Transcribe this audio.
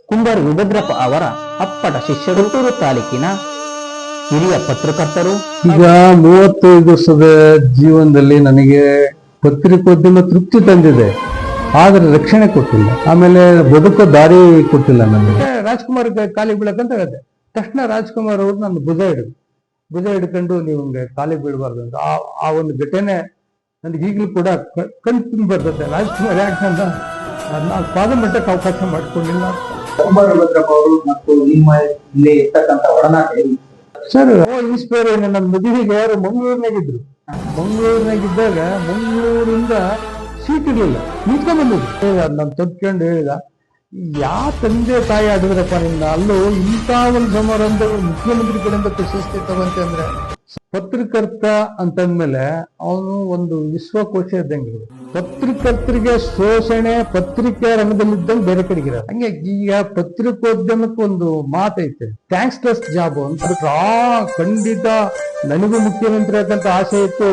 ಕುಂಬಾರ ವೀರಭದ್ರಪ್ಪ ಅವರ ಅಪ್ಪಟ ಶಿಷ್ಯರು. ಪುತ್ತೂರು ತಾಲೂಕಿನ ಹಿರಿಯ ಪತ್ರಕರ್ತರು. ಈಗ 35 ವರ್ಷದ ಜೀವನದಲ್ಲಿ ನನಗೆ ಪತ್ರಿಕೋದ್ಯಮ ತೃಪ್ತಿ ತಂದಿದೆ, ಆದ್ರೆ ರಕ್ಷಣೆ ಕೊಟ್ಟಿಲ್ಲ. ಆಮೇಲೆ ಬದುಕೋ ದಾರಿ ಕೊಟ್ಟಿಲ್ಲ ನನಗೆ. ರಾಜ್ಕುಮಾರ್ ಕಾಲಿಗೆ ಬೀಳಕ್ಕಂತ ಹೇಳಿದೆ ತಕ್ಷಣ ರಾಜ್ಕುಮಾರ್ ಅವ್ರು ನನ್ನ ಭುಜ ಹಿಡ್ಕೊಂಡು ನೀವು ಹಂಗೆ ಕಾಲಿಗೆ ಬೀಳಬಾರ್ದು ಅಂತ. ಆ ಒಂದು ಘಟನೆ ನನಗೆ ಈಗಲೂ ಕೂಡ ಕಣ್ ತುಂಬಿ ಬರ್ತದೆ. ರಾಜ್ಕುಮಾರ್ ಯಾಕಂದ್ರೆ ನಾನು ಪಾದಮಟ್ಟಕ್ಕೆ ಅವಕಾಶ ಮಾಡ್ಕೊಂಡಿಲ್ಲ. ಅವರು ಮತ್ತು ನಿಮ್ಮ ಇಲ್ಲಿ ಇರ್ತಕ್ಕಂಥ ಒಡನಾಟ ಸರ್ ಇನ್ಸ್ಪೈರ್ ನನ್ನ ಮದುವೆಗೆ ಯಾರು ಮಂಗಳೂರಿನಾಗಿದ್ರು. ಮಂಗಳೂರಿನಾಗಿದ್ದಾಗ ಮಂಗಳೂರಿಂದ ಸೀಟ್ ಇರ್ಲಿಲ್ಲ, ನಿಂತ್ಕೊಂಡ್ ಬಂದಿದ್ರು. ನಾನು ತಪ್ಕೊಂಡು ಹೇಳಿದ, ಯಾವ ತಂದೆ ತಾಯಿ ಆಡಿದ್ರಪ್ಪ ನಿನ್ನ, ಅಲ್ಲೂ ಇಂಥ ಒಂದು ಸಮಾರಂಭ ಮುಖ್ಯಮಂತ್ರಿ ಕಡೆಯಿಂದ ಪ್ರಶಸ್ತಿ ತಗೊಂತೆ ಅಂದ್ರೆ. ಪತ್ರಕರ್ತ ಅಂತಂದ್ಮೇಲೆ ಅವನು ಒಂದು ವಿಶ್ವಕೋಶ ಇದ್ದಂಗೆ. ಪತ್ರಕರ್ತರಿಗೆ ಶೋಷಣೆ ಪತ್ರಿಕೆ ರಂಗದಲ್ಲಿದ್ದಂಗೆ ಬೇರೆ ಕಡೆಗಿರ. ಹಂಗೆ ಈಗ ಪತ್ರಿಕೋದ್ಯಮಕ್ಕೆ ಒಂದು ಮಾತೈತೆ, ಥ್ಯಾಂಕ್ಸ್ ಜಾಬ್ ಅಂತ. ಖಂಡಿತ ನನಗೂ ಮುಖ್ಯಮಂತ್ರಿ ಆಗಂತ ಆಸೆ ಇತ್ತು.